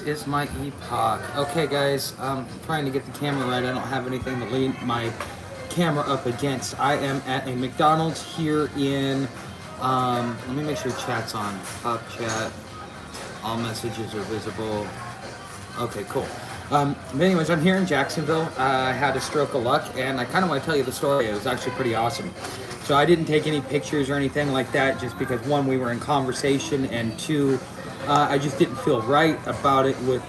is my epoch. Okay, guys, I'm trying to get the camera right. I don't have anything to lean my camera up against. I am at a McDonald's here in. Let me make sure chat's on. Pop chat. All messages are visible. Okay, cool. But anyways, I'm here in Jacksonville. I had a stroke of luck, and I kind of want to tell you the story. It was actually pretty awesome. So I didn't take any pictures or anything like that, just because one, we were in conversation, and two, I just didn't feel right about it with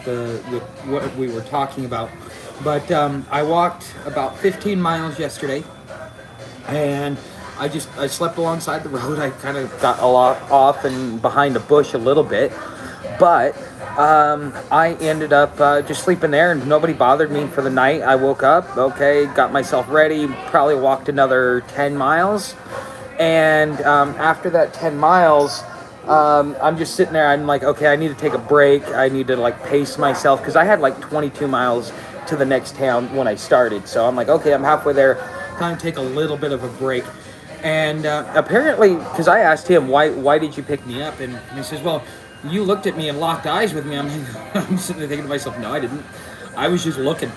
what we were talking about. But I walked about 15 miles yesterday, and I slept alongside the road. I kind of got a lot off and behind a bush a little bit, but I ended up just sleeping there, and nobody bothered me for the night. I woke up, okay, got myself ready, probably walked another 10 miles, and after that 10 miles, I'm just sitting there. I'm like, okay, I need to take a break. I need to like pace myself because I had like 22 miles to the next town when I started. So I'm like, okay, I'm halfway there. Time to take a little bit of a break. And apparently, because I asked him, why did you pick me up? And he says, well, you looked at me and locked eyes with me. I'm sitting there thinking to myself, no, I didn't. I was just looking.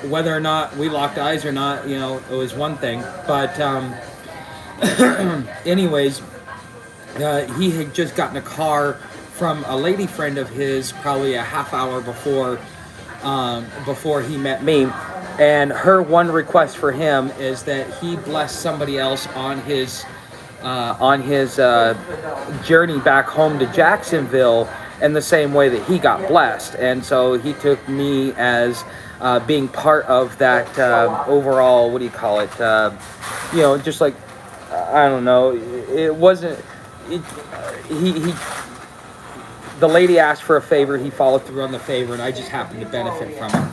Whether or not we locked eyes or not, it was one thing. But anyways, he had just gotten a car from a lady friend of his probably a half hour before he met me. And her one request for him is that he bless somebody else on his journey back home to Jacksonville in the same way that he got blessed. And so he took me as being part of that overall, what do you call it? Just like, I don't know, it wasn't, the lady asked for a favor, he followed through on the favor, and I just happened to benefit from it.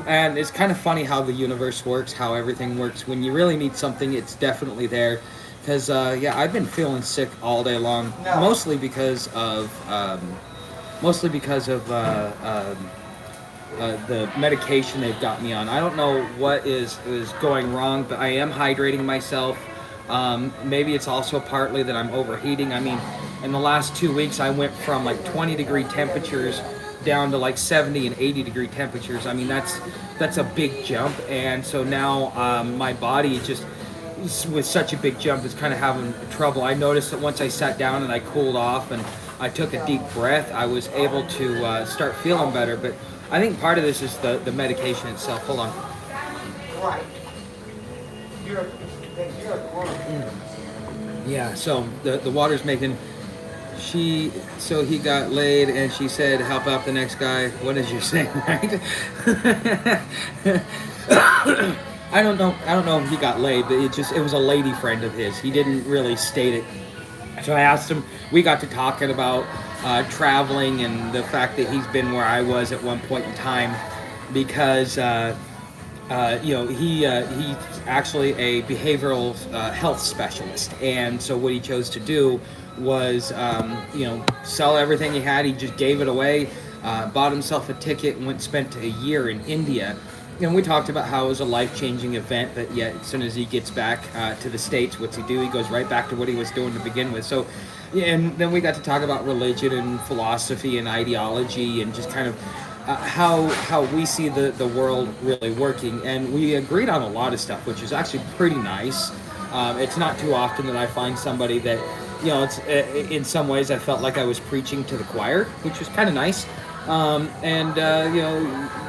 And it's kind of funny how the universe works, how everything works. When you really need something, it's definitely there. Because, I've been feeling sick all day long, mostly because of the medication they've got me on. I don't know what is going wrong, but I am hydrating myself. Maybe it's also partly that I'm overheating. I mean, in the last 2 weeks, I went from like 20-degree temperatures down to like 70 and 80-degree temperatures. I mean, that's a big jump, and so now my body just, with such a big jump, is kind of having trouble. I noticed that once I sat down and I cooled off and I took a deep breath, I was able to start feeling better. But I think part of this is the medication itself. Hold on. Right. Yeah, so the water's making... So he got laid, and she said, help out the next guy. What did you say, right? I don't know if he got laid, but it was a lady friend of his. He didn't really state it. So I asked him, we got to talking about traveling and the fact that he's been where I was at one point in time, because he's actually a behavioral health specialist. And so what he chose to do was, sell everything he had. He just gave it away, bought himself a ticket, and spent a year in India. And we talked about how it was a life-changing event, but yet as soon as he gets back to the States, what's he do? He goes right back to what he was doing to begin with. So, and then we got to talk about religion and philosophy and ideology and just kind of how we see the world really working. And we agreed on a lot of stuff, which is actually pretty nice. It's not too often that I find somebody that, it's in some ways I felt like I was preaching to the choir, which was kind of nice.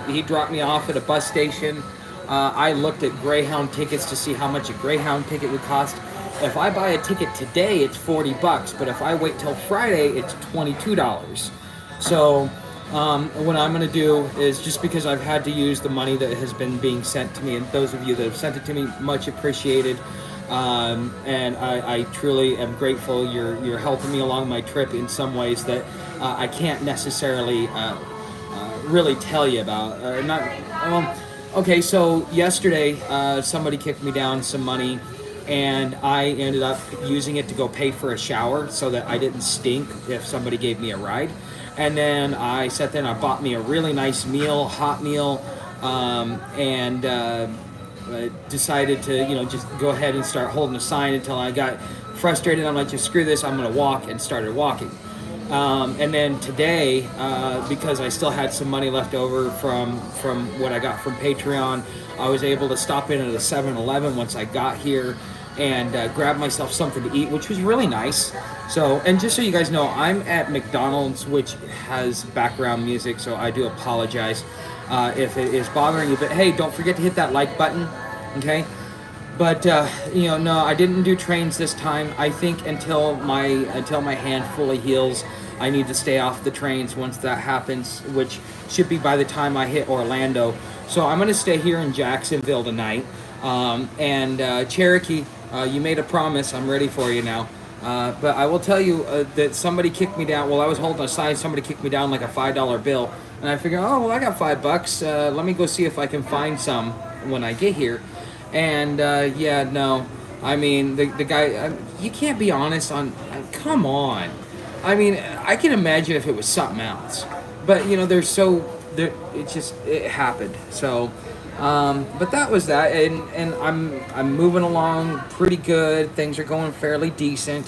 He dropped me off at a bus station. I looked at Greyhound tickets to see how much a Greyhound ticket would cost. If I buy a ticket today, it's $40, but if I wait till Friday, it's $22. So what I'm going to do is, just because I've had to use the money that has been being sent to me, and those of you that have sent it to me, much appreciated. And I truly am grateful. You're helping me along my trip in some ways that I can't necessarily really tell you about. Okay, so yesterday somebody kicked me down some money, and I ended up using it to go pay for a shower so that I didn't stink if somebody gave me a ride. And then I sat there and I bought me a really nice meal, hot meal, and decided to, just go ahead and start holding a sign until I got frustrated. I'm like, just screw this, I'm going to walk, and started walking. And then today, because I still had some money left over from what I got from Patreon, I was able to stop in at a 7-Eleven once I got here and grab myself something to eat, which was really nice. So, and just so you guys know, I'm at McDonald's, which has background music, so I do apologize if it is bothering you. But hey, don't forget to hit that like button, okay? But no, I didn't do trains this time. I think until my hand fully heals, I need to stay off the trains once that happens, which should be by the time I hit Orlando. So I'm gonna stay here in Jacksonville tonight. And Cherokee, you made a promise. I'm ready for you now. But I will tell you that somebody kicked me down. Well, I was holding a sign. Somebody kicked me down like a $5 bill, and I figured, oh well, I got $5. Let me go see if I can find some when I get here. And yeah, no, I mean the guy. You can't be honest on. Come on, I mean I can imagine if it was something else, but it happened. So, but that was that, and I'm moving along pretty good. Things are going fairly decent.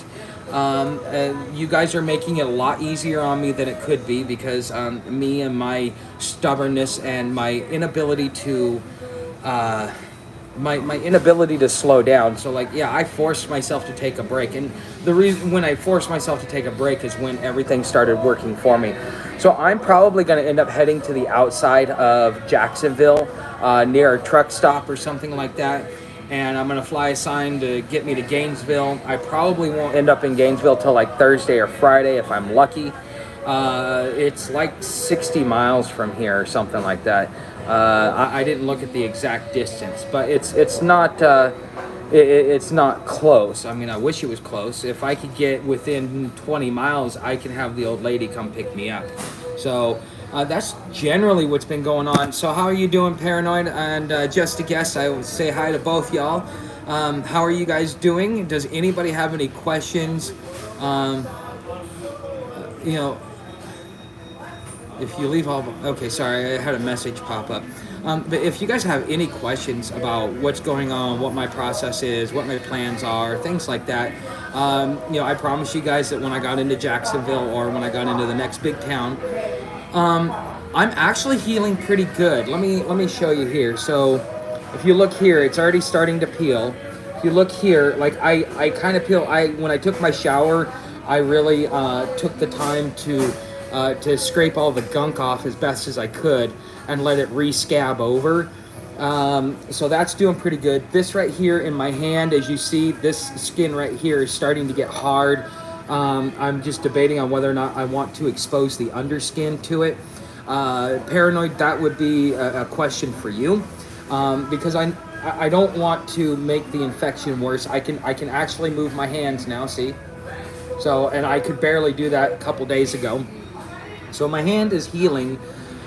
You guys are making it a lot easier on me than it could be because me and my stubbornness and my inability to. My inability to slow down. So like, yeah, I forced myself to take a break. And the reason when I forced myself to take a break is when everything started working for me. So I'm probably going to end up heading to the outside of Jacksonville, near a truck stop or something like that. And I'm going to fly a sign to get me to Gainesville. I probably won't end up in Gainesville till like Thursday or Friday if I'm lucky. It's like 60 miles from here or something like that. I didn't look at the exact distance, but it's not close. I mean, I wish it was close. If I could get within 20 miles, I can have the old lady come pick me up. So that's generally what's been going on. So how are you doing, Paranoid? And just a guess, I will say hi to both y'all. How are you guys doing? Does anybody have any questions? If you leave all... Okay, sorry, I had a message pop up. But if you guys have any questions about what's going on, what my process is, what my plans are, things like that, I promise you guys that when I got into Jacksonville or when I got into the next big town, I'm actually healing pretty good. Let me show you here. So if you look here, it's already starting to peel. If you look here, like I kind of peel. When I took my shower, I really took the time to scrape all the gunk off as best as I could and let it re-scab over. So that's doing pretty good. This right here in my hand, as you see, this skin right here is starting to get hard. I'm just debating on whether or not I want to expose the underskin to it. Paranoid, that would be a question for you, because I don't want to make the infection worse. I can actually move my hands now, see? So, and I could barely do that a couple days ago. So my hand is healing,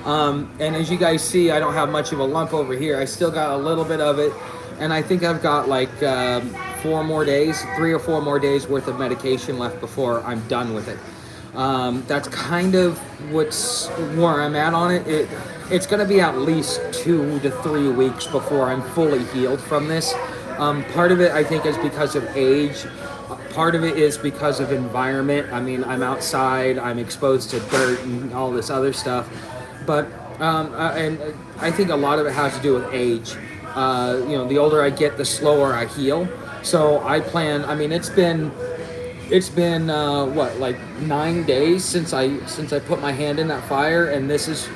and as you guys see, I don't have much of a lump over here. I still got a little bit of it, and I think I've got like 3 or 4 more days worth of medication left before I'm done with it. That's kind of where I'm at on it. It's going to be at least 2 to 3 weeks before I'm fully healed from this. Part of it, I think, is because of age. Part of it is because of environment. I mean, I'm outside, I'm exposed to dirt and all this other stuff. But, and I think a lot of it has to do with age. The older I get, the slower I heal. So I plan, I mean, it's been like 9 days since I put my hand in that fire, and this is,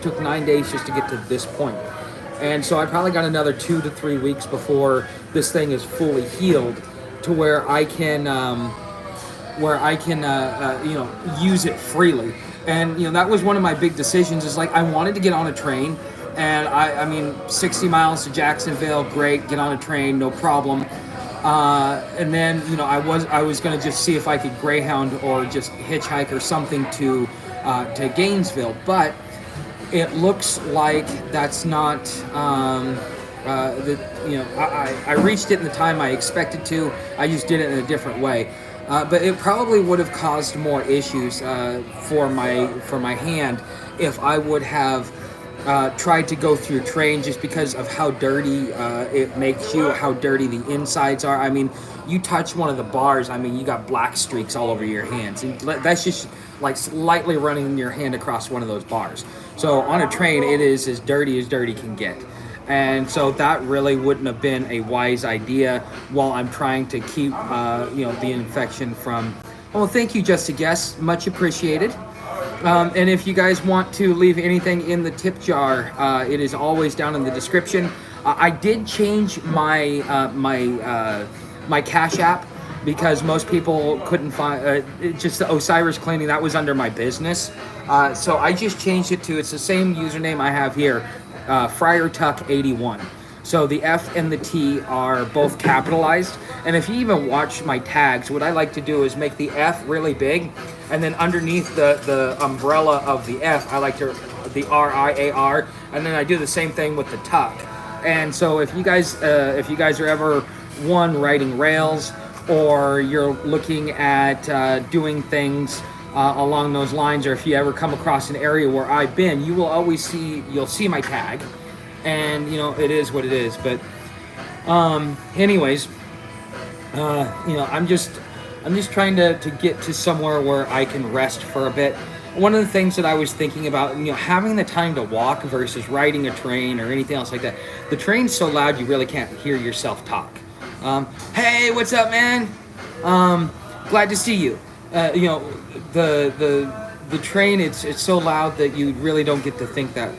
took 9 days just to get to this point. And so I probably got another 2 to 3 weeks before this thing is fully healed, to where I can use it freely. And that was one of my big decisions, is like I wanted to get on a train, and I mean 60 miles to Jacksonville, great, get on a train, no problem. And then I was gonna just see if I could Greyhound or just hitchhike or something to Gainesville, but it looks like that's not. I reached it in the time I expected to. I just did it in a different way, but it probably would have caused more issues for my hand if I would have tried to go through train, just because of how dirty it makes you, how dirty the insides are. I mean, you touch one of the bars, I mean, you got black streaks all over your hands. And that's just like slightly running your hand across one of those bars. So on a train, it is as dirty can get. And so that really wouldn't have been a wise idea while I'm trying to keep, the infection from. Well, thank you, Just a Guess. Much appreciated. And if you guys want to leave anything in the tip jar, it is always down in the description. I did change my my Cash App because most people couldn't find just the Osiris cleaning. That was under my business, so I just changed it to, it's the same username I have here, FriarTuck81. So the F and the T are both capitalized. And if you even watch my tags, what I like to do is make the F really big, and then underneath the umbrella of the F, I like to the RIAR, and then I do the same thing with the tuck. And so if you guys are ever riding rails, or you're looking at doing things along those lines, or if you ever come across an area where I've been, you'll see my tag. And it is what it is. But anyways, I'm just trying to get to somewhere where I can rest for a bit. One of the things that I was thinking about, having the time to walk versus riding a train or anything else like that. The train's so loud you really can't hear yourself talk. Hey, what's up, man? Glad to see you. The train, it's so loud that you really don't get to think that.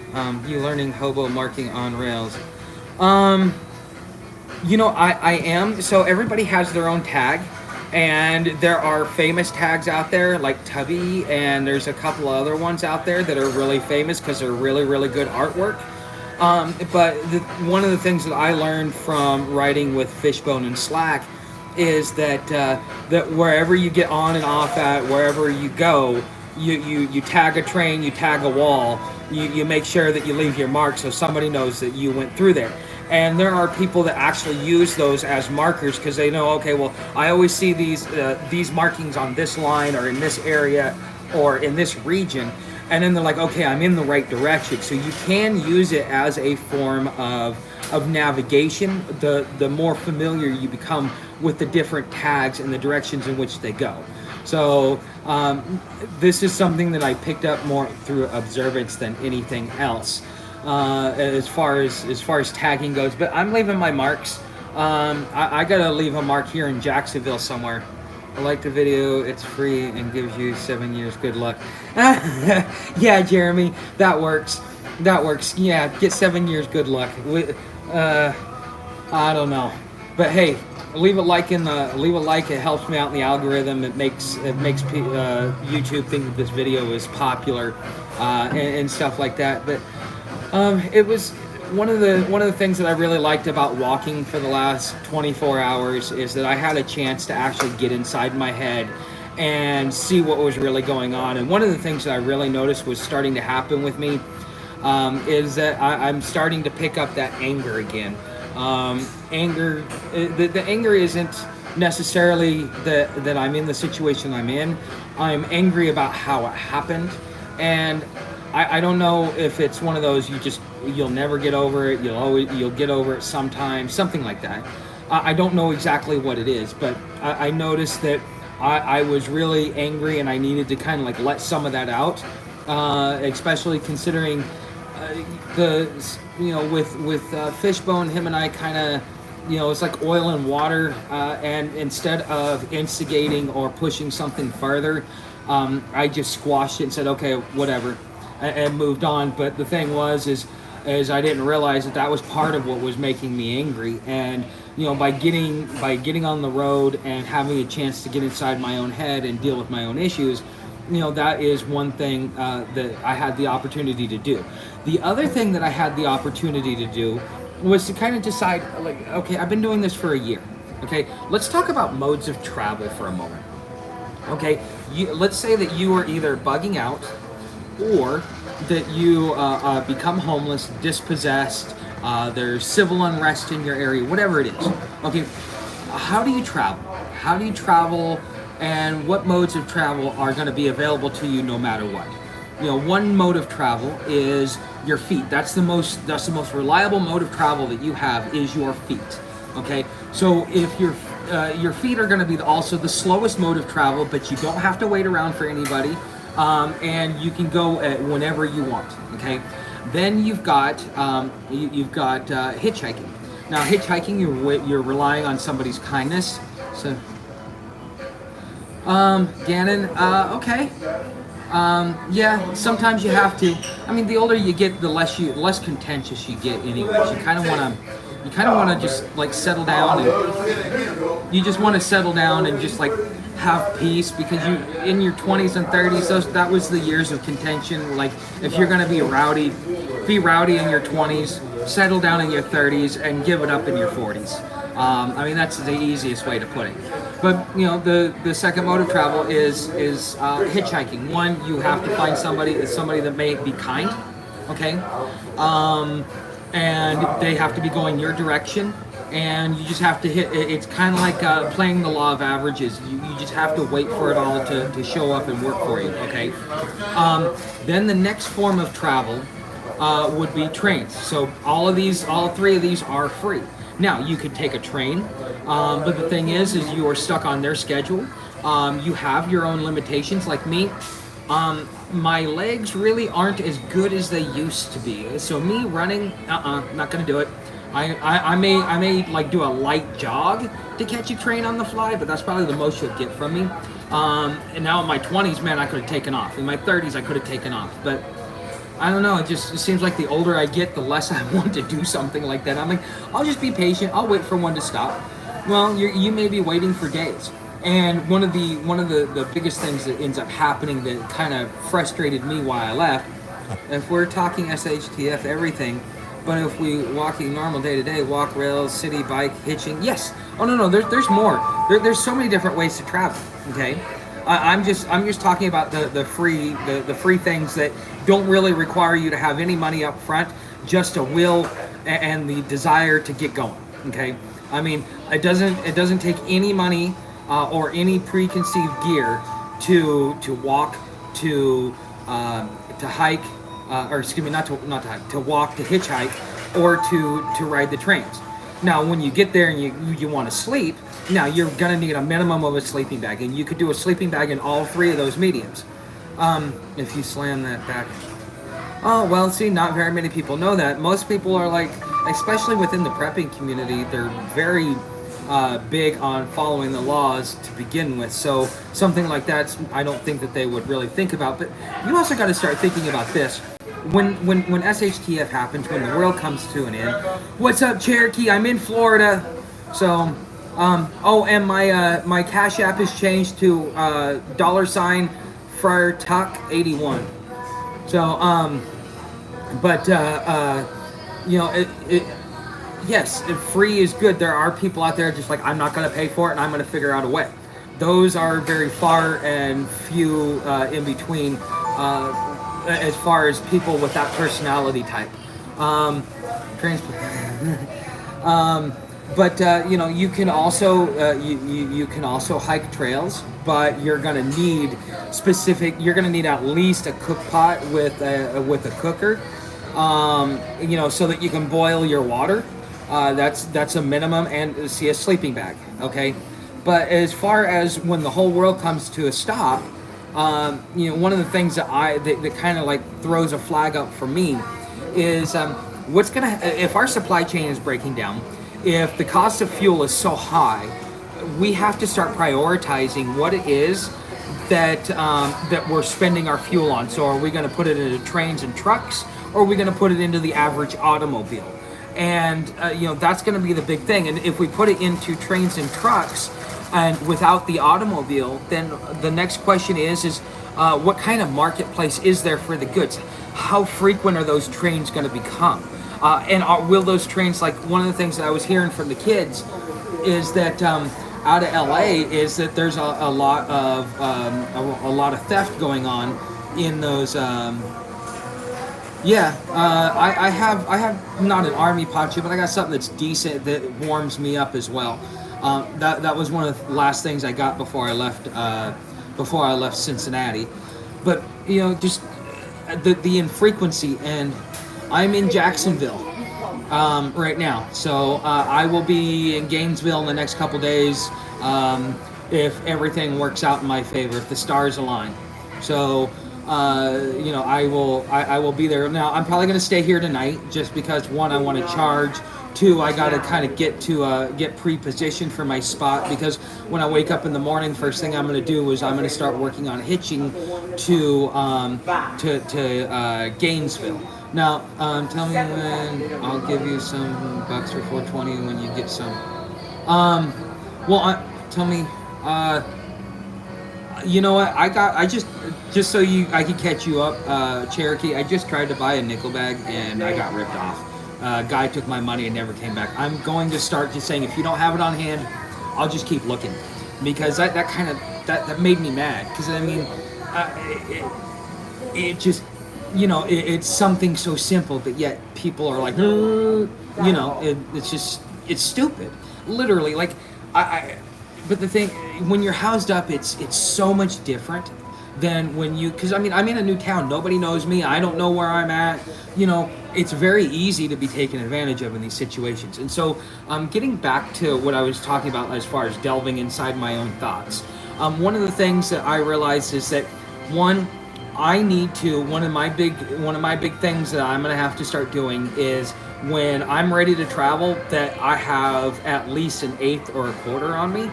You learning hobo marking on rails. I am. So everybody has their own tag, and there are famous tags out there like Tubby, and there's a couple of other ones out there that are really famous because they're really, really good artwork. But one of the things that I learned from writing with Fishbone and Slack is that wherever you get on and off at, wherever you go, you tag a train, you tag a wall, you make sure that you leave your mark so somebody knows that you went through there. And there are people that actually use those as markers because they know, okay, well, I always see these markings on this line or in this area or in this region. And then they're like, okay, I'm in the right direction. So you can use it as a form of navigation, the more familiar you become with the different tags and the directions in which they go. So this is something that I picked up more through observance than anything else, as far as tagging goes. But I'm leaving my marks. I gotta leave a mark here in Jacksonville somewhere. I like the video. It's free and gives you 7 years. Good luck. Yeah, Jeremy, that works. Yeah, get 7 years. Good luck. I don't know, but hey, leave a like. It helps me out in the algorithm. It makes YouTube think that this video is popular and stuff like that. But it was one of the things that I really liked about walking for the last 24 hours is that I had a chance to actually get inside my head and see what was really going on. And one of the things that I really noticed was starting to happen with me is that I'm starting to pick up that anger again. Anger, the anger isn't necessarily that I'm in the situation I'm in. I'm angry about how it happened, and I don't know if it's one of those you'll never get over it. You'll get over it sometime, something like that. I don't know exactly what it is, but I noticed that I was really angry and I needed to kind of like let some of that out, especially considering with Fishbone, him and I kind of, it's like oil and water, and instead of instigating or pushing something further, I just squashed it and said, okay, whatever, and moved on. But the thing is I didn't realize that was part of what was making me angry. And by getting on the road and having a chance to get inside my own head and deal with my own issues, that is one thing that I had the opportunity to do. The other thing that I had the opportunity to do was to kind of decide, like, okay, I've been doing this for a year. Okay, let's talk about modes of travel for a moment. Okay, let's say that you are either bugging out or that you become homeless, dispossessed, there's civil unrest in your area, whatever it is. Okay, how do you travel? How do you travel, and what modes of travel are going to be available to you no matter what? One mode of travel is your feet. That's the most reliable mode of travel that you have is your feet. Okay, so if your feet are going to be also the slowest mode of travel, but you don't have to wait around for anybody, and you can go whenever you want. Okay. Then you've got hitchhiking. Now, hitchhiking, you're relying on somebody's kindness. So, Gannon, okay. Yeah, sometimes you have to. I mean, the older you get, the less contentious you get. Anyways, you kind of want to just like settle down, and you just want to settle down and just like have peace, because you in your 20s and 30s, that was the years of contention. Like, if you're gonna be rowdy in your 20s, settle down in your 30s, and give it up in your 40s. I mean, that's the easiest way to put it. But the second mode of travel is hitchhiking. One, you have to find somebody that may be kind, okay, and they have to be going your direction, and you just have to hit. It's kind of like playing the law of averages. You just have to wait for it all to show up and work for you, okay. Then the next form of travel would be trains. So all three of these are free. Now, you could take a train, but the thing is you are stuck on their schedule. You have your own limitations. Like me, my legs really aren't as good as they used to be. So me running, not gonna do it. I may like do a light jog to catch a train on the fly, but that's probably the most you'll get from me. And now in my 20s, man, I could have taken off. In my 30s, I could have taken off, but I don't know. It seems like the older I get, the less I want to do something like that. I'm like, I'll just be patient. I'll wait for one to stop. Well, you may be waiting for days. And one of the biggest things that ends up happening that kind of frustrated me while I left, if we're talking SHTF, everything, but if we walking normal day to day, walk, rails, city bike, hitching, yes. Oh no, there's more. There's so many different ways to travel. Okay. I'm just talking about the free things that don't really require you to have any money up front, just a will and the desire to get going. Okay, I mean, it doesn't take any money or any preconceived gear to walk, to hike, or excuse me, not to hike, to walk, to hitchhike, or to ride the trains. Now, when you get there and you want to sleep, now you're gonna need a minimum of a sleeping bag, and you could do a sleeping bag in all three of those mediums. If you slam that back. Oh, well, see, not very many people know that. Most people are like, especially within the prepping community, they're very big on following the laws to begin with. So something like that, I don't think that they would really think about. But you also got to start thinking about this. When SHTF happens, when the world comes to an end, what's up, Cherokee? I'm in Florida. So, and my Cash App is changed to $ Friar Tuck 81. So, yes, free is good. There are people out there just like, I'm not going to pay for it, and I'm going to figure out a way. Those are very far and few in between. As far as people with that personality type, you can also you can also hike trails, but you're gonna need You're gonna need at least a cook pot with a cooker, so that you can boil your water. That's a minimum, and a sleeping bag. Okay, but as far as when the whole world comes to a stop. One of the things that kind of like throws a flag up for me is if our supply chain is breaking down, if the cost of fuel is so high, we have to start prioritizing what it is that we're spending our fuel on. So are we going to put it into trains and trucks, or are we going to put it into the average automobile? And that's going to be the big thing. And if we put it into trains and trucks, and without the automobile, then the next question is what kind of marketplace is there for the goods? How frequent are those trains going to become? Will those trains, like one of the things that I was hearing from the kids is that out of LA is that there's a lot of theft going on in those. I have not an army poncho, but I got something that's decent that warms me up as well. That was one of the last things I got before I left Cincinnati. But just the infrequency, and I'm in Jacksonville. right now. So I will be in Gainesville in the next couple days, if everything works out in my favor, if the stars align. So I will be there. Now I'm probably going to stay here tonight, just because one, I want to charge. Two, I got to kind of get pre-positioned for my spot, because when I wake up in the morning, first thing I'm going to do is I'm going to start working on hitching to Gainesville. Now, tell me when I'll give you some bucks for 420 when you get some. Tell me. You know what? I just so I could catch you up, Cherokee. I just tried to buy a nickel bag and I got ripped off. Guy took my money and never came back. I'm going to start just saying, if you don't have it on hand, I'll just keep looking, because that made me mad. Because I mean, it just, it's something so simple, but yet people are like, it's stupid, literally. Like but the thing, when you're housed up, it's so much different than when because I mean, I'm in a new town, nobody knows me, I don't know where I'm at. It's very easy to be taken advantage of in these situations. And so getting back to what I was talking about as far as delving inside my own thoughts, one of the things that I realized is that, one, I need to, one of my big things that I'm going to have to start doing is, when I'm ready to travel, that I have at least an eighth or a quarter on me.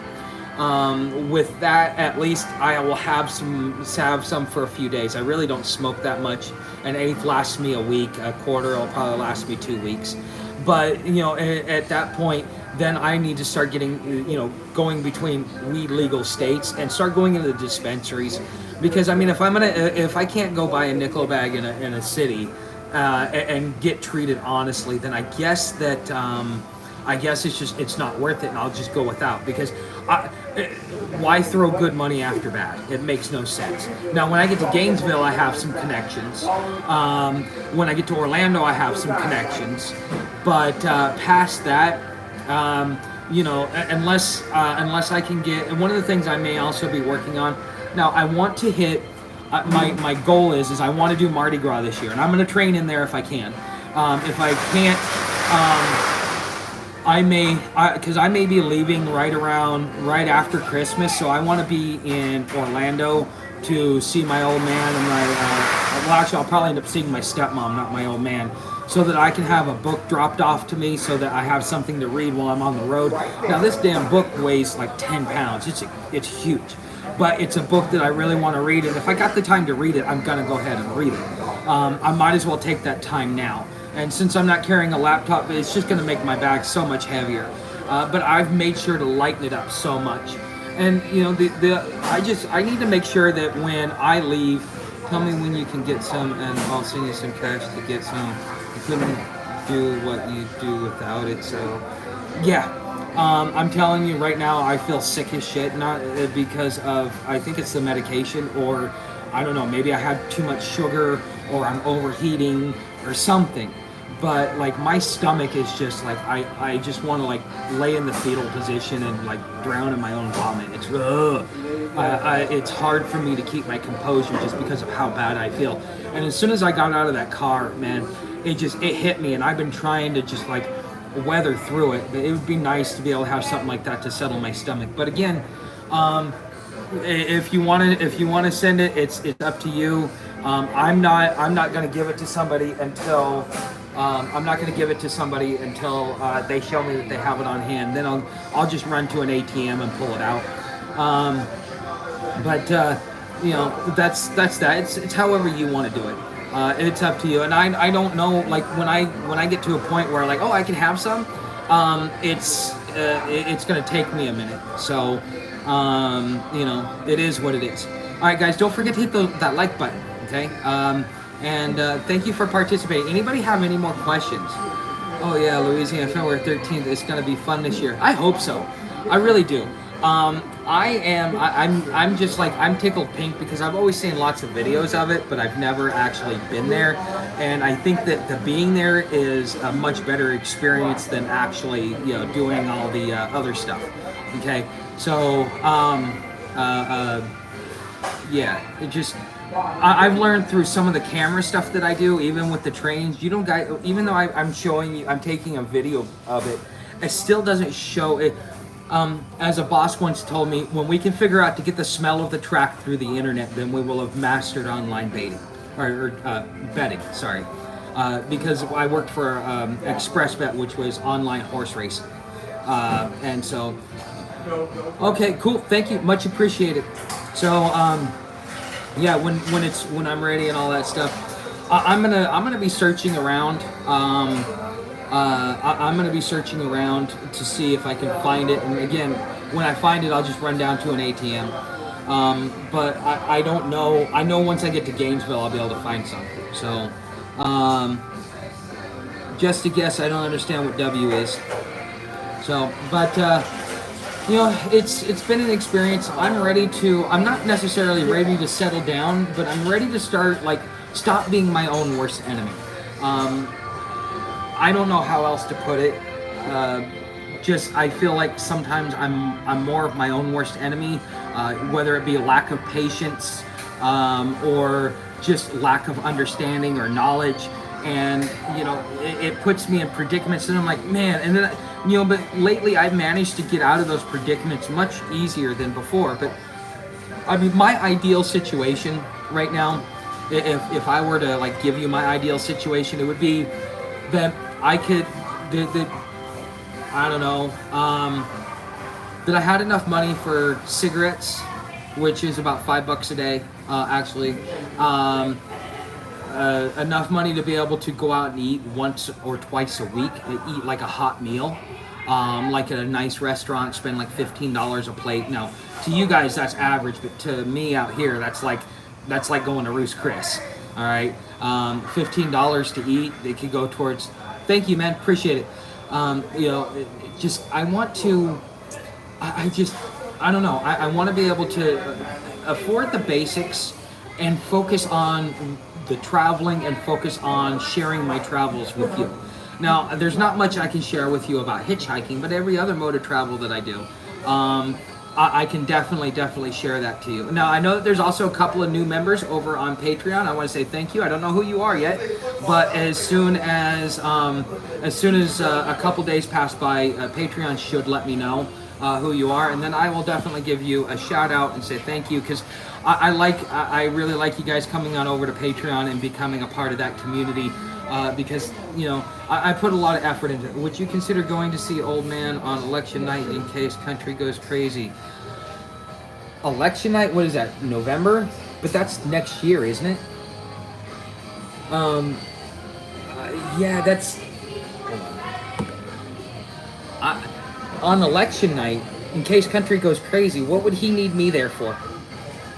With that, at least I will have some for a few days. I really don't smoke that much. An eighth lasts me a week. A quarter will probably last me 2 weeks. But at that point, then I need to start getting, going between weed legal states and start going into the dispensaries. Because I mean, if I can't go buy a nickel bag in a city and get treated honestly, then I guess it's not worth it, and I'll just go without. Because why throw good money after bad? It makes no sense. Now, when I get to Gainesville, I have some connections. When I get to Orlando, I have some connections. But past that, unless I can get, and one of the things I may also be working on. Now, I want to hit. My goal is I want to do Mardi Gras this year, and I'm going to train in there if I can. If I can't, because I may be leaving right after Christmas, so I want to be in Orlando to see my old man and actually I'll probably end up seeing my stepmom, not my old man, so that I can have a book dropped off to me, so that I have something to read while I'm on the road. Now, this damn book weighs like 10 pounds. It's huge. But it's a book that I really want to read, and if I got the time to read it, I'm going to go ahead and read it. I might as well take that time now. And since I'm not carrying a laptop, it's just going to make my bag so much heavier. But I've made sure to lighten it up so much. And, I need to make sure that when I leave, tell me when you can get some, and I'll send you some cash to get some. You couldn't do what you do without it, so yeah. I'm telling you right now, I feel sick as shit, not because of, I think it's the medication, or I don't know, maybe I had too much sugar, or I'm overheating or something. But like, my stomach is just like, I just want to like lay in the fetal position and like drown in my own vomit. It's hard for me to keep my composure just because of how bad I feel. And as soon as I got out of that car, man, it hit me, and I've been trying to just like weather through it. It would be nice to be able to have something like that to settle my stomach. But again, if you want to send it, it's up to you. I'm not going to give it to somebody until they show me that they have it on hand. Then I'll just run to an ATM and pull it out. That's that. It's however you want to do it. It's up to you. And I don't know, like, when I get to a point where like, oh, I can have some, it's going to take me a minute. So, it is what it is. All right, guys, don't forget to hit that like button, okay? And thank you for participating. Anybody have any more questions? Oh yeah, Louisiana, February 13th. It's going to be fun this year. I hope so. I really do. I'm just like, I'm tickled pink because I've always seen lots of videos of it, but I've never actually been there. And I think that the being there is a much better experience than actually, doing all the other stuff. Okay. So, yeah, I've learned through some of the camera stuff that I do, even with the trains, you don't guys, even though I'm showing you, I'm taking a video of it, it still doesn't show it. As a boss once told me, when we can figure out to get the smell of the track through the internet, then we will have mastered online baiting, or betting, sorry. Because I worked for Express Bet, which was online horse racing. And so, okay, cool, thank you, much appreciated. So, yeah, when I'm ready and all that stuff, I'm gonna be searching around. I'm gonna be searching around to see if I can find it. And again, when I find it, I'll just run down to an ATM. But I don't know. I know once I get to Gainesville, I'll be able to find some. So, just a guess. I don't understand what W is. So, but. You know, it's been an experience. I'm ready to, I'm not necessarily ready to settle down, but I'm ready to start, like, stop being my own worst enemy. I don't know how else to put it. Just, I feel like sometimes I'm more of my own worst enemy, whether it be lack of patience, or just lack of understanding or knowledge. And, you know, it puts me in predicaments, and I'm like, man, and then, you know, but lately I've managed to get out of those predicaments much easier than before. But I mean, my ideal situation right now, if I were to, like, give you my ideal situation, it would be that I could, I don't know, that I had enough money for cigarettes, which is about $5 a day, actually. Enough money to be able to go out and eat once or twice a week, eat like a hot meal, like at a nice restaurant, spend like $15 a plate. Now, to you guys, that's average, but to me out here, that's like going to Ruth's Chris. All right, $15 to eat, they could go towards. Thank you, man, appreciate it. You know, just I want to. I don't know. I want to be able to afford the basics and focus on the traveling and focus on sharing my travels with you. Now, there's not much I can share with you about hitchhiking, but every other mode of travel that I do, I can definitely share that to you. Now, I know that there's also a couple of new members over on Patreon. I want to say thank you. I don't know who you are yet, but as soon as a couple days pass by, Patreon should let me know who you are, and then I will definitely give you a shout out and say thank you, because I really like you guys coming on over to Patreon and becoming a part of that community, because, you know, I put a lot of effort into it. Would you consider going to see Old Man on election night in case country goes crazy? Election night? What is that? November? But that's next year, isn't it? Yeah, that's. On election night, in case country goes crazy, what would he need me there for?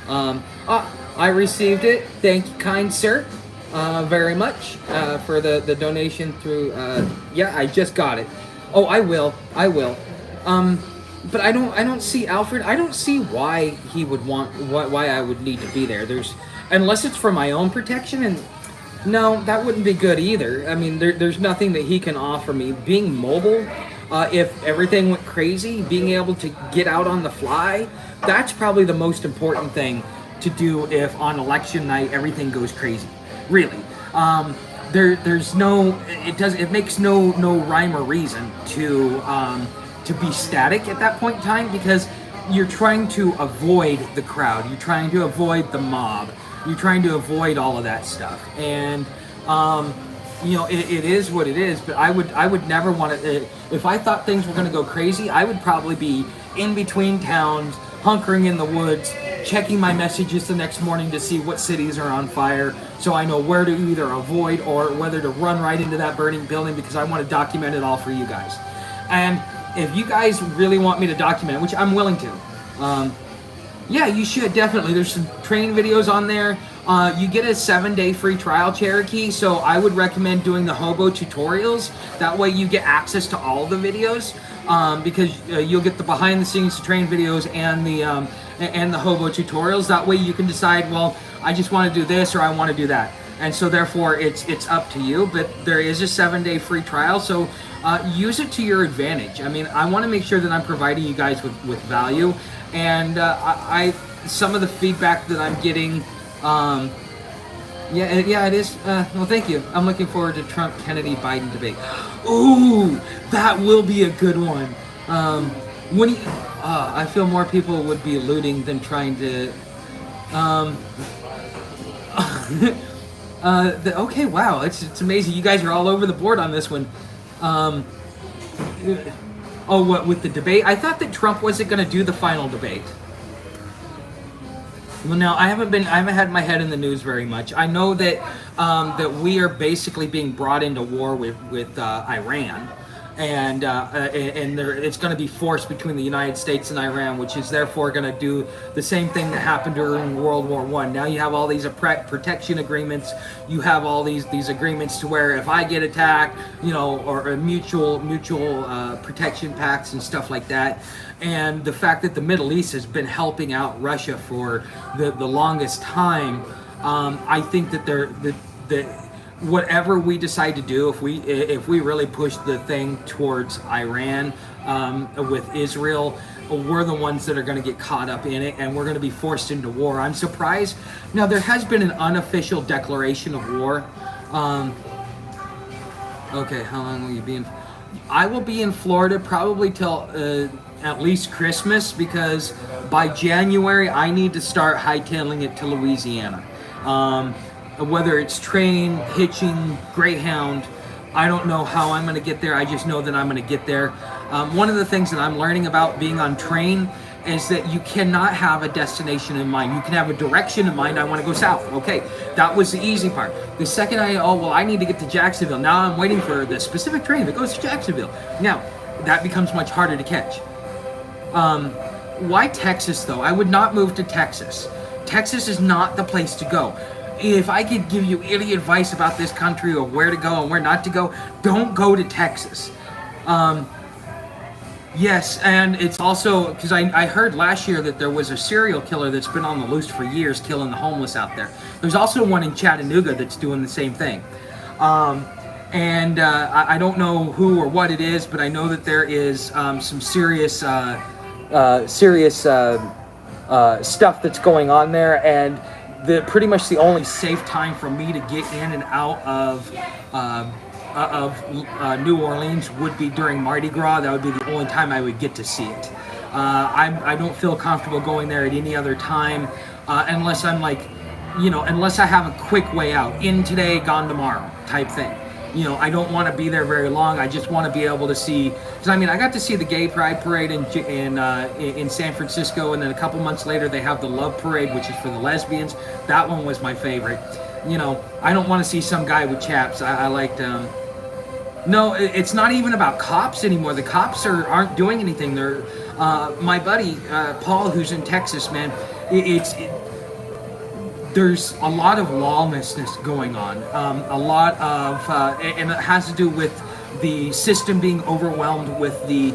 I received it. Thank you, kind sir, very much for the donation through. Yeah, I just got it. Oh, I will. But I don't see Alfred. I don't see why he would want why I would need to be there. Unless it's for my own protection, and no, that wouldn't be good either. I mean, there's nothing that he can offer me. Being mobile. If everything went crazy, being able to get out on the fly, that's probably the most important thing to do if on election night everything goes crazy. Really. It makes no rhyme or reason to be static at that point in time, because you're trying to avoid the crowd, you're trying to avoid the mob, you're trying to avoid all of that stuff. And you know, it is what it is, but I would never want to, if I thought things were going to go crazy, I would probably be in between towns, hunkering in the woods, checking my messages the next morning to see what cities are on fire, so I know where to either avoid or whether to run right into that burning building, because I want to document it all for you guys. And if you guys really want me to document it, which I'm willing to, yeah, you should, definitely. There's some training videos on there. You get a 7-day free trial, Cherokee, so I would recommend doing the hobo tutorials. That way you get access to all the videos, because you'll get the behind-the-scenes train videos and the hobo tutorials. That way you can decide, well, I just want to do this or I want to do that. And so therefore it's up to you, but there is a 7-day free trial, so use it to your advantage. I mean, I want to make sure that I'm providing you guys with value, and some of the feedback that I'm getting Um, yeah, it is. Well, thank you. I'm looking forward to Trump, Kennedy, Biden debate. Ooh, that will be a good one. When you, I feel more people would be looting than trying to. Um, okay, wow, it's amazing. You guys are all over the board on this one. Um, oh, what with the debate? I thought that Trump wasn't going to do the final debate. Well, no, I haven't had my head in the news very much. I know that that we are basically being brought into war with Iran, and it's going to be forced between the United States and Iran, which is therefore going to do the same thing that happened during World War One. Now you have all these protection agreements. You have all these agreements to where if I get attacked, or mutual protection pacts and stuff like that. And the fact that the Middle East has been helping out Russia for the longest time, I think that whatever we decide to do, if we really push the thing towards Iran with Israel, we're the ones that are going to get caught up in it, and we're going to be forced into war. I'm surprised. Now, there has been an unofficial declaration of war. Okay, how long will you be in? I will be in Florida probably till at least Christmas, because by January I need to start hightailing it to Louisiana. Whether it's train, hitching, Greyhound, I don't know how I'm going to get there. I just know that I'm going to get there. One of the things that I'm learning about being on train is that you cannot have a destination in mind. You can have a direction in mind. I want to go south. Okay, that was the easy part. The second I need to get to Jacksonville. Now I'm waiting for the specific train that goes to Jacksonville. Now, that becomes much harder to catch. Why Texas, though? I would not move to Texas. Texas is not the place to go. If I could give you any advice about this country or where to go and where not to go, don't go to Texas. Yes, and it's also because I heard last year that there was a serial killer that's been on the loose for years, killing the homeless out there. There's also one in Chattanooga that's doing the same thing. I don't know who or what it is, but I know that there is some serious stuff that's going on there, and pretty much the only safe time for me to get in and out of New Orleans would be during Mardi Gras. That would be the only time I would get to see it. I don't feel comfortable going there at any other time, unless I'm unless I have a quick way out, in today, gone tomorrow type thing. I don't want to be there very long. I just want to be able to see, because I got to see the Gay Pride Parade in San Francisco, and then a couple months later they have the Love Parade, which is for the lesbians. That one was my favorite. I don't want to see some guy with chaps. I liked no, it's not even about cops anymore. The cops aren't doing anything. They're my buddy Paul, who's in Texas, man. There's a lot of lawlessness going on, a lot of, and it has to do with the system being overwhelmed with the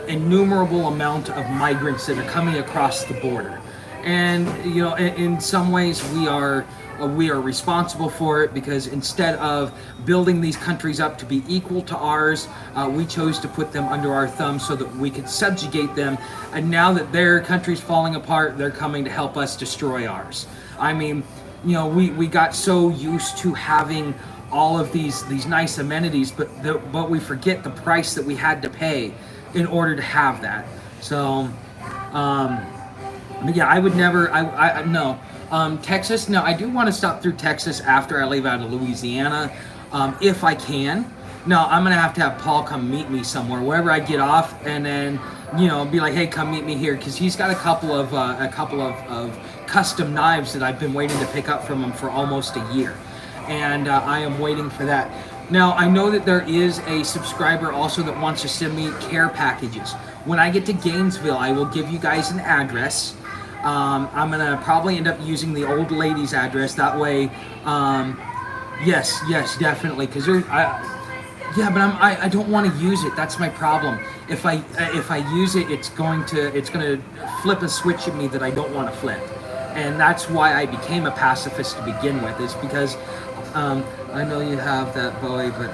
innumerable amount of migrants that are coming across the border. And in some ways we are responsible for it, because instead of building these countries up to be equal to ours, we chose to put them under our thumb so that we could subjugate them. And now that their country's falling apart, they're coming to help us destroy ours. We got so used to having all of these nice amenities, but we forget the price that we had to pay in order to have that. So, yeah, I would never. No. Texas. No, I do want to stop through Texas after I leave out of Louisiana, if I can. No, I'm gonna have to have Paul come meet me somewhere, wherever I get off, and then be like, hey, come meet me here, because he's got a couple of custom knives that I've been waiting to pick up from him for almost a year, and I am waiting for that. Now, I know that there is a subscriber also that wants to send me care packages. When I get to Gainesville, I will give you guys an address. I'm gonna probably end up using the old lady's address. That way, yes, definitely, because yeah, but I don't want to use it. That's my problem. If I use it, it's gonna flip a switch at me that I don't want to flip, and that's why I became a pacifist to begin with. Is because I know you have that Bowie, but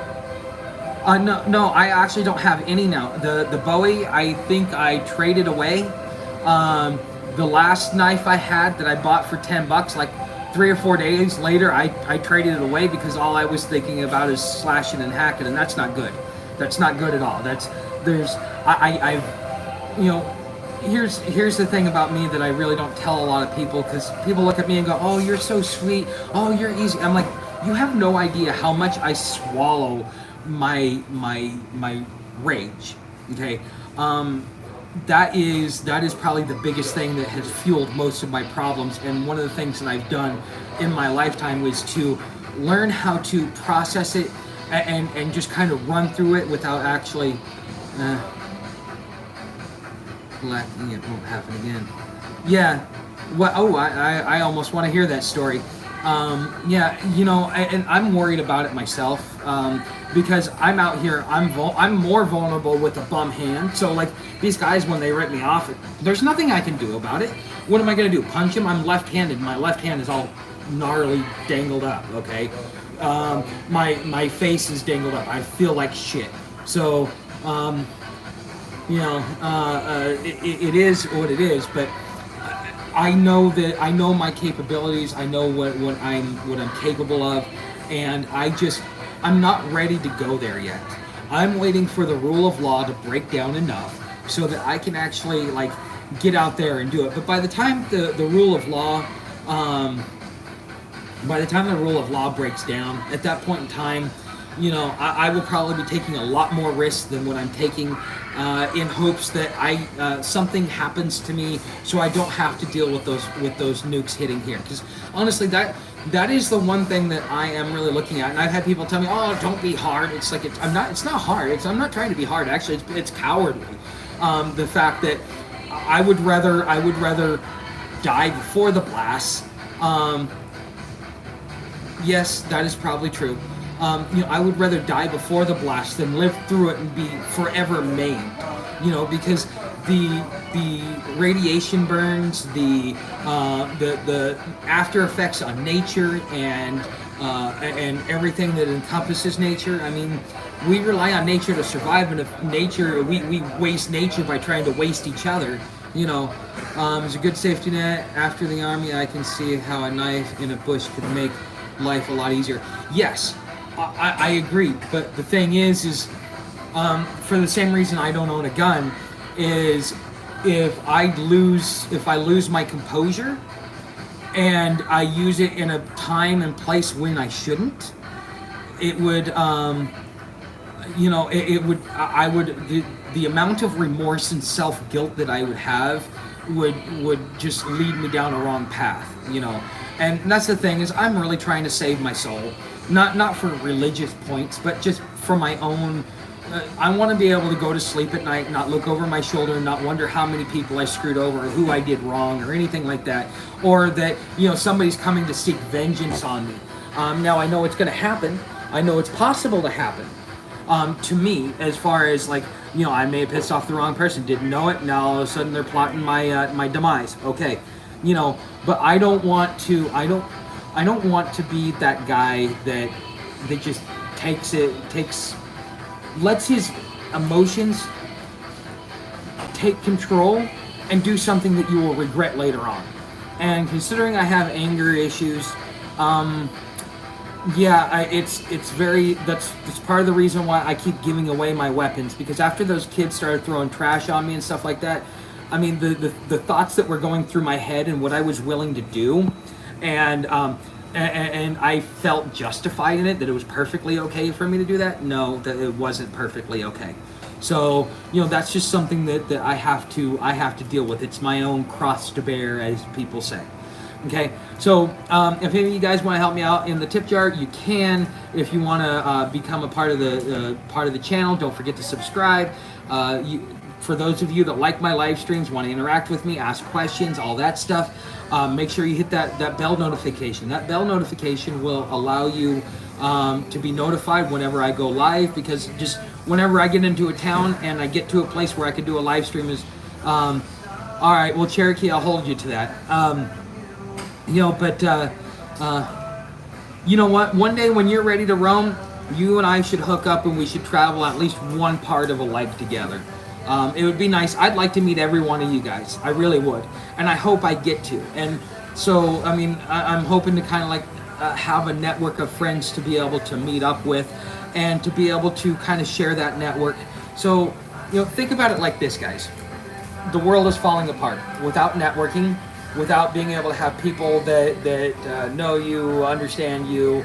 no, I actually don't have any now. The Bowie, I think I traded away. The last knife I had that I bought for $10, like 3 or 4 days later, I traded it away because all I was thinking about is slashing and hacking, and that's not good. That's not good at all. I've, you know, here's the thing about me that I really don't tell a lot of people, because people look at me and go, "Oh, you're so sweet. Oh, you're easy." I'm like, you have no idea how much I swallow my rage. Okay. That is probably the biggest thing that has fueled most of my problems, and one of the things that I've done in my lifetime was to learn how to process it and just kind of run through it without actually it won't happen again. Yeah. What? Oh, I almost want to hear that story. Yeah, you know, and I'm worried about it myself, because I'm out here, I'm more vulnerable with a bum hand. So like these guys, when they rip me off, there's nothing I can do about it. What am I gonna do? Punch him? I'm left-handed. My left hand is all gnarly, dangled up. Okay, my face is dangled up. I feel like shit. So, you know, it is what it is, but I know I know my capabilities. I know what I'm capable of, and I'm not ready to go there yet. I'm waiting for the rule of law to break down enough so that I can actually like get out there and do it. But by the time the rule of law, breaks down, at that point in time, you know, I will probably be taking a lot more risks than what I'm taking, in hopes that something happens to me so I don't have to deal with those nukes hitting here. Because honestly, that is the one thing that I am really looking at. And I've had people tell me, "Oh, don't be hard." It's like it's not hard. I'm not trying to be hard. Actually, it's cowardly. The fact that I would rather die before the blast. Yes, that is probably true. You know, I would rather die before the blast than live through it and be forever maimed. You know, because the radiation burns, the after effects on nature and everything that encompasses nature. I mean, we rely on nature to survive, and if nature, we waste nature by trying to waste each other. You know, it's a good safety net. After the Army, I can see how a knife in a bush could make life a lot easier. Yes, I agree. But the thing is for the same reason I don't own a gun, is if I lose my composure and I use it in a time and place when I shouldn't, it would, you know, the amount of remorse and self-guilt that I would have would just lead me down a wrong path, you know. And that's the thing, is I'm really trying to save my soul, not for religious points, but just for my own. I want to be able to go to sleep at night, not look over my shoulder, and not wonder how many people I screwed over, or who I did wrong, or anything like that, or that, you know, somebody's coming to seek vengeance on me. Now I know it's going to happen. I know it's possible to happen. To me, as far as like, you know, I may have pissed off the wrong person, didn't know it. Now all of a sudden they're plotting my demise. Okay, you know, but I don't want to be that guy that just lets his emotions take control and do something that you will regret later on. And considering I have anger issues, yeah, it's part of the reason why I keep giving away my weapons, because after those kids started throwing trash on me and stuff like that, I mean, the thoughts that were going through my head and what I was willing to do, and I felt justified in it, that it was perfectly okay for me to do that. No, that it wasn't perfectly okay. So, you know, that's just something that I have to deal with. It's my own cross to bear, as people say. Okay, so if any of you guys want to help me out in the tip jar, you can. If you want to become a part of the channel, don't forget to subscribe. For those of you that like my live streams, want to interact with me, ask questions, all that stuff, make sure you hit that bell notification. That bell notification will allow you to be notified whenever I go live, because just whenever I get into a town and I get to a place where I can do a live stream is, all right, well, Cherokee, I'll hold you to that. You know, but you know what? One day when you're ready to roam, you and I should hook up and we should travel at least one part of a life together. It would be nice. I'd like to meet every one of you guys. I really would. And I hope I get to. And So I mean, I'm hoping to kind of like have a network of friends to be able to meet up with, and to be able to kind of share that network. So think about it like this, guys. The world is falling apart without networking, without being able to have people that know you, understand you,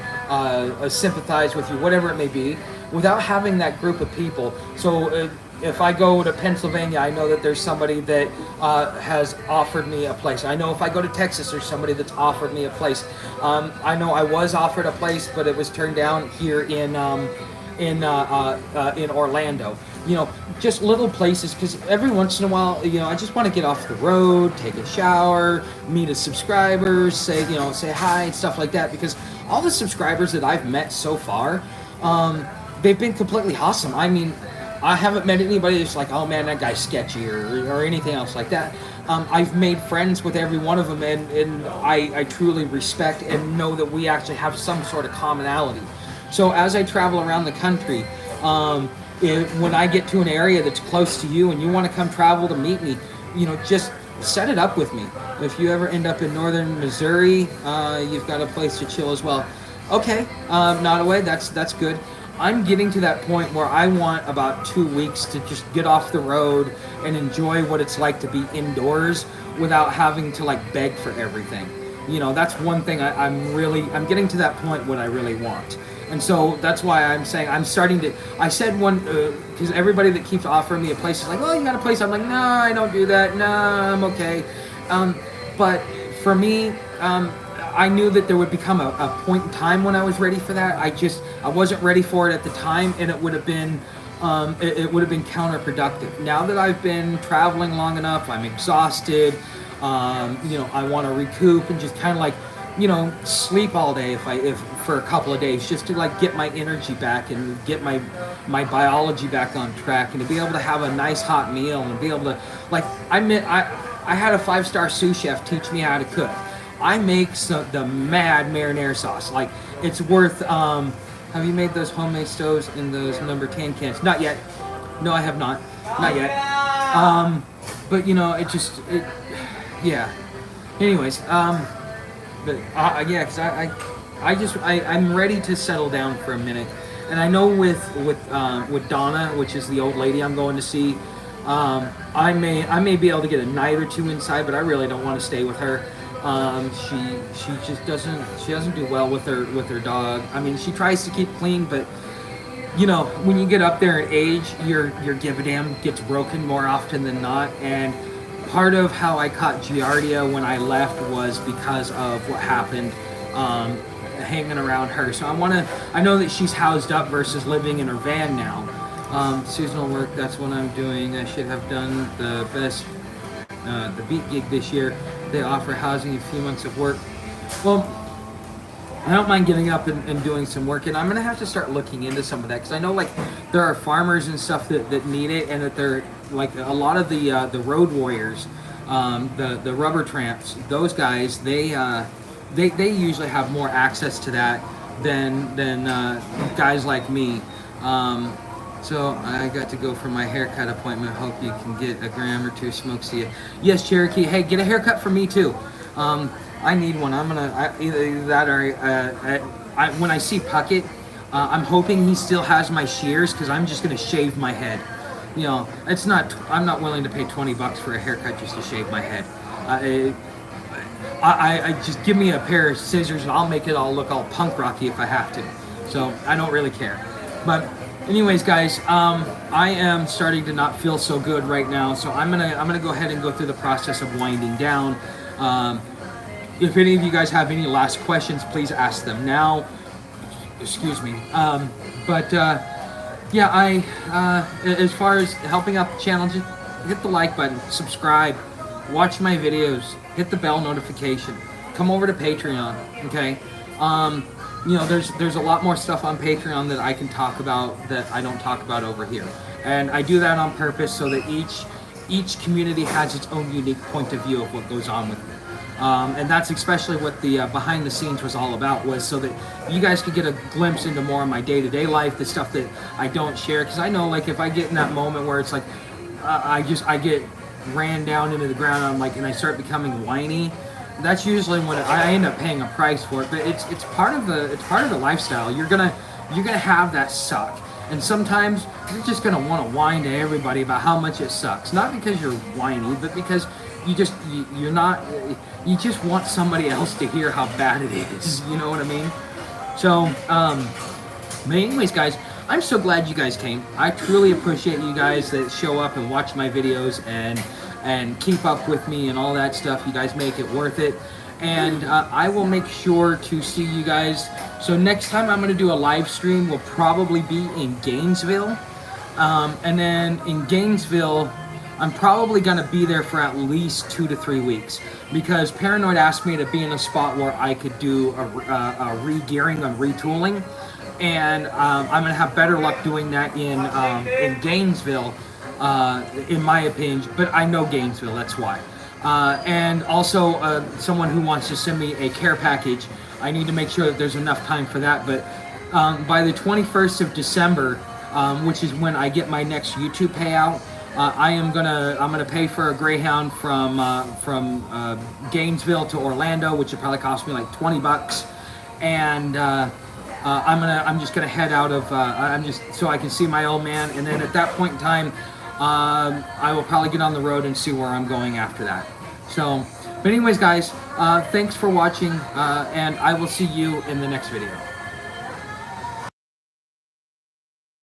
sympathize with you, whatever it may be, without having that group of people. So if I go to Pennsylvania, I know that there's somebody that has offered me a place. I know if I go to Texas, there's somebody that's offered me a place. I know I was offered a place, but it was turned down here in Orlando. Just little places, because every once in a while, I just want to get off the road, take a shower, meet a subscriber, say hi and stuff like that. Because all the subscribers that I've met so far, they've been completely awesome. I mean, I haven't met anybody that's like, oh man, that guy's sketchy, or anything else like that. I've made friends with every one of them, and I truly respect and know that we actually have some sort of commonality. So as I travel around the country, when I get to an area that's close to you and you want to come travel to meet me, just set it up with me. If you ever end up in northern Missouri, you've got a place to chill as well. Okay, not away, that's good. I'm getting to that point where I want about 2 weeks to just get off the road and enjoy what it's like to be indoors without having to like beg for everything. That's one thing I'm getting to that point what I really want. And so that's why I'm saying I said one, because everybody that keeps offering me a place is like, oh, you got a place? I'm like, no, I don't do that. No, I'm okay. But for me, I knew that there would become a point in time when I was ready for that. I wasn't ready for it at the time, and it would have been counterproductive. Now that I've been traveling long enough, I'm exhausted. I want to recoup and just kind of like, sleep all day if for a couple of days, just to like get my energy back and get my biology back on track, and to be able to have a nice hot meal, and be able to like I had a 5-star sous chef teach me how to cook. I make the mad marinara sauce. Like, it's worth. Have you made those homemade stoves in those number 10 cans? Not yet. No, I have not. Not yet. But yeah. Anyways, but yeah, because I'm ready to settle down for a minute, and I know with Donna, which is the old lady I'm going to see, I may be able to get a night or two inside, but I really don't want to stay with her. She just doesn't do well with her dog. I mean, she tries to keep clean, but when you get up there in age, your give a damn gets broken more often than not. And part of how I caught Giardia when I left was because of what happened hanging around her. So I know that she's housed up versus living in her van now. Seasonal work, that's what I'm doing. I should have done the beat gig this year. They offer housing, a few months of work. Well, I don't mind getting up and doing some work, and I'm gonna have to start looking into some of that, because I know like there are farmers and stuff that need it, and that they're like a lot of the road warriors, the rubber tramps. Those guys, they usually have more access to that than guys like me. So I got to go for my haircut appointment. Hope you can get a gram or two smoke. See ya. Yes, Cherokee. Hey, get a haircut for me too. I need one. Either that or when I see Puckett, I'm hoping he still has my shears, because I'm just gonna shave my head. I'm not willing to pay $20 for a haircut just to shave my head. I just give me a pair of scissors and I'll make it all look all punk rocky if I have to. So I don't really care. But anyways, guys, I am starting to not feel so good right now, so I'm gonna go ahead and go through the process of winding down. If any of you guys have any last questions, please ask them now. Excuse me. Yeah, as far as helping out the channel, just hit the like button, subscribe, watch my videos, hit the bell notification, come over to Patreon. Okay. There's a lot more stuff on Patreon that I can talk about that I don't talk about over here, and I do that on purpose so that each community has its own unique point of view of what goes on with me. And that's especially what the behind the scenes was all about, was so that you guys could get a glimpse into more of my day-to-day life, the stuff that I don't share, because I know like if I get in that moment where it's like I get ran down into the ground, and I start becoming whiny, that's usually when I end up paying a price for it. But it's part of the lifestyle. You're gonna have that suck, and sometimes you're just gonna want to whine to everybody about how much it sucks. Not because you're whiny, but because you're not. You just want somebody else to hear how bad it is. You know what I mean? So, but anyways, guys, I'm so glad you guys came. I truly appreciate you guys that show up and watch my videos and keep up with me and all that stuff. You guys make it worth it. And I will make sure to see you guys. So next time I'm going to do a live stream will probably be in Gainesville. And then in Gainesville, I'm probably going to be there for at least 2 to 3 weeks, because Paranoid asked me to be in a spot where I could do a re-gearing and retooling. And I'm going to have better luck doing that in Gainesville, in my opinion. But I know Gainesville, that's why. And also someone who wants to send me a care package. I need to make sure that there's enough time for that. But by the 21st of December, which is when I get my next YouTube payout, I'm gonna pay for a Greyhound from Gainesville to Orlando, which would probably cost me like $20, and I'm just gonna head out of so I can see my old man, and then at that point in time, I will probably get on the road and see where I'm going after that. So, but anyways, guys, thanks for watching, and I will see you in the next video.